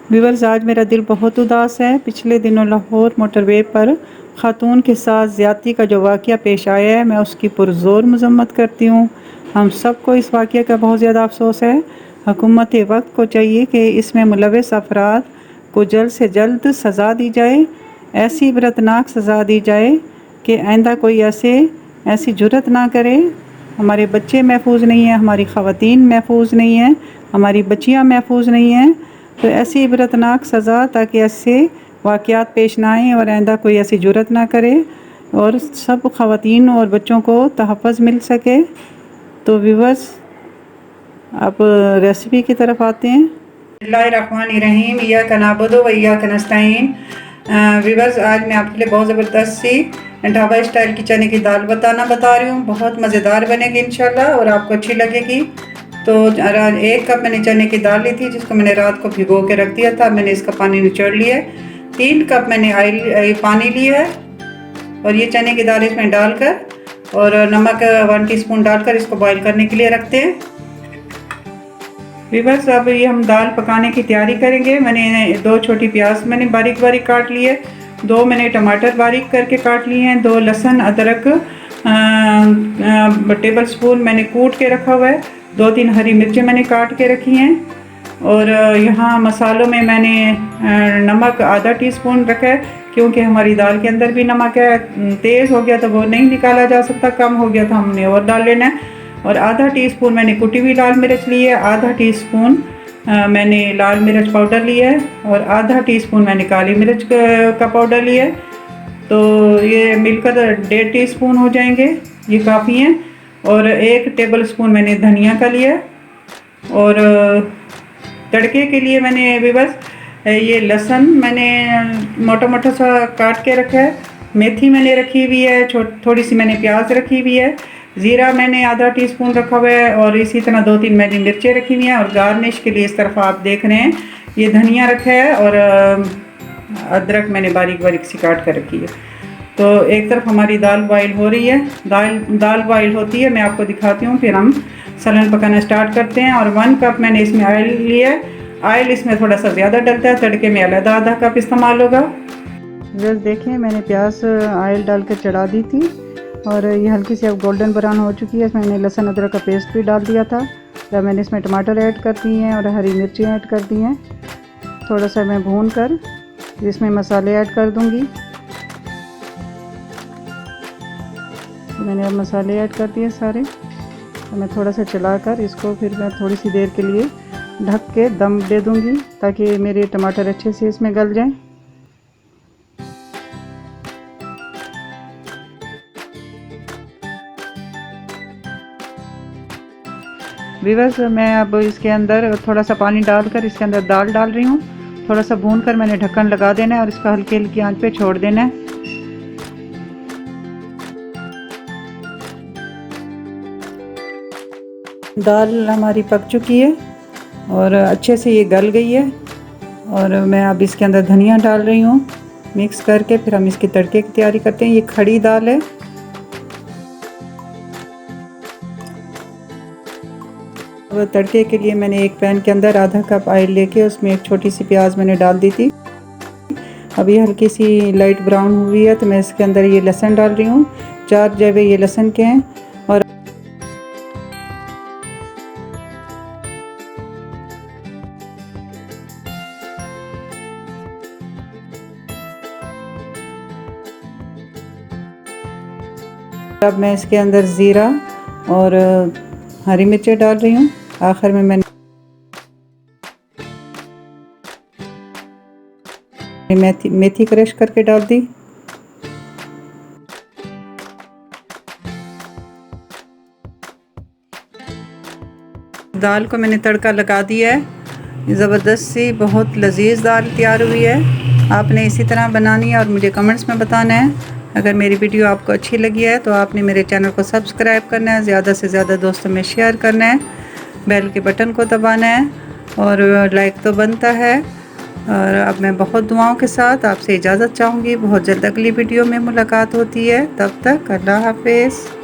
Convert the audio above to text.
Viewers, आज मेरा दिल बहुत उदास है। पिछले दिनों लाहौर मोटरवे पर ख़ातून के साथ ज़्यादती का जो वाक़या पेश आया है, मैं उसकी पुरज़ोर मज़म्मत करती हूँ। हम सब को इस वाक़ये का बहुत ज़्यादा अफसोस है। हुकूमत वक्त को चाहिए कि इसमें मुलव्वस अफराद को जल्द से जल्द सज़ा दी जाए। ऐसी इबरतनाक सज़ा दी जाए कि आइंदा कोई ऐसी जुर्रत ना करे। हमारे बच्चे महफूज नहीं हैं, हमारी ख़वातीन महफूज नहीं हैं, हमारी बच्चियाँ महफूज नहीं हैं। तो ऐसी इबरतनाक सज़ा ताकि ऐसे वाक़यात पेश ना आएँ और आइंदा कोई ऐसी जुर्रत ना करे और सब ख़वातीन और बच्चों को तहफ़्फ़ुज़ मिल सके। तो व्यूअर्स, अब रेसिपी की तरफ आते हैं। बिस्मिल्लाहिर्रहमानिर्रहीम, इय्याका नअबुदु व इय्याका नस्तईन। व्यूअर्स, आज मैं आपके लिए बहुत ज़बरदस्त सी ढाबा स्टाइल की चने की दाल बता रही हूँ। बहुत मज़ेदार बनेगी इंशाल्लाह और आपको अच्छी लगेगी। तो 1 कप मैंने चने की दाल ली थी, जिसको मैंने रात को भिगो के रख दिया था। मैंने इसका पानी निचोड़ लिया है। 3 कप मैंने पानी लिया है और ये चने की दाल इसमें डालकर और नमक 1 टीस्पून डालकर इसको बॉईल करने के लिए रखते हैं। व्यूअर्स, अब ये हम दाल पकाने की तैयारी करेंगे। मैंने 2 छोटी प्याज मैंने बारीक बारीक काट लिए, 2 मैंने टमाटर बारीक करके काट लिए हैं, 2 लहसुन अदरक टेबल स्पून मैंने कूट के रखा हुआ है, 2-3 हरी मिर्चें मैंने काट के रखी हैं। और यहाँ मसालों में मैंने नमक आधा टीस्पून रखा है, क्योंकि हमारी दाल के अंदर भी नमक है। तेज़ हो गया तो वो नहीं निकाला जा सकता, कम हो गया तो हमने और डाल लेना है। और आधा टीस्पून मैंने कुटी हुई लाल मिर्च ली है, आधा टीस्पून मैंने लाल मिर्च पाउडर लिया है और आधा टीस्पून मैंने काली मिर्च का पाउडर लिया है। तो ये मिलकर 1.5 टीस्पून हो जाएंगे, ये काफ़ी हैं। और 1 टेबल स्पून मैंने धनिया का लिया है। और तड़के के लिए मैंने व्यूअर्स ये लहसुन मैंने मोटा मोटा सा काट के रखा है, मेथी मैंने रखी हुई है, थोड़ी सी मैंने प्याज रखी हुई है, ज़ीरा मैंने आधा टीस्पून रखा हुआ है और इसी तरह 2-3 मैंने मिर्चें रखी हुई हैं। और गार्निश के लिए इस तरफ आप देख रहे हैं ये धनिया रखा है और अदरक मैंने बारीक बारीक सी काट कर रखी है। तो एक तरफ हमारी दाल बॉईल हो रही है, दाल बॉईल होती है, मैं आपको दिखाती हूँ, फिर हम सलन पकाना स्टार्ट करते हैं। और 1 कप मैंने इसमें ऑयल लिया है। ऑयल इसमें थोड़ा सा ज़्यादा डलता है, तड़के में अलग आधा कप इस्तेमाल होगा। जस्ट देखिए, मैंने प्याज ऑयल डाल कर चढ़ा दी थी और ये हल्की सी अब गोल्डन ब्राउन हो चुकी है। इसमें मैंने लहसुन अदरक का पेस्ट भी डाल दिया था। जब मैंने इसमें टमाटर ऐड कर दिए हैं और हरी मिर्ची ऐड कर दी हैं, थोड़ा सा मैं भून कर इसमें मसाले ऐड कर दूंगी। मैंने अब मसाले ऐड कर दिए सारे। तो मैं थोड़ा सा चलाकर इसको फिर मैं थोड़ी सी देर के लिए ढक के दम दे दूंगी, ताकि मेरे टमाटर अच्छे से इसमें गल जाएं। व्यूअर्स, मैं अब इसके अंदर थोड़ा सा पानी डालकर इसके अंदर दाल डाल रही हूँ। थोड़ा सा भून कर मैंने ढक्कन लगा देना है और इसको हल्की हल्की आंच पे छोड़ देना है। दाल हमारी पक चुकी है और अच्छे से ये गल गई है। और मैं अब इसके अंदर धनिया डाल रही हूँ, मिक्स करके फिर हम इसकी तड़के की तैयारी करते हैं। ये खड़ी दाल है। अब तड़के के लिए मैंने एक पैन के अंदर आधा कप ऑयल लेके उसमें एक छोटी सी प्याज मैंने डाल दी थी। अब ये हल्की सी लाइट ब्राउन हुई है तो मैं इसके अंदर ये लहसुन डाल रही हूँ। 4 जवे ये लहसुन के हैं। और अब मैं इसके अंदर ज़ीरा और हरी मिर्चें डाल रही हूँ। आखिर में मैंने मेथी क्रश करके डाल दी। दाल को मैंने तड़का लगा दिया है। ज़बरदस्त सी बहुत लजीज दाल तैयार हुई है। आपने इसी तरह बनानी है और मुझे कमेंट्स में बताना है। अगर मेरी वीडियो आपको अच्छी लगी है तो आपने मेरे चैनल को सब्सक्राइब करना है, ज़्यादा से ज़्यादा दोस्तों में शेयर करना है, बेल के बटन को दबाना है और लाइक तो बनता है। और अब मैं बहुत दुआओं के साथ आपसे इजाज़त चाहूँगी। बहुत जल्द अगली वीडियो में मुलाकात होती है। तब तक अल्लाह हाफ़िज़।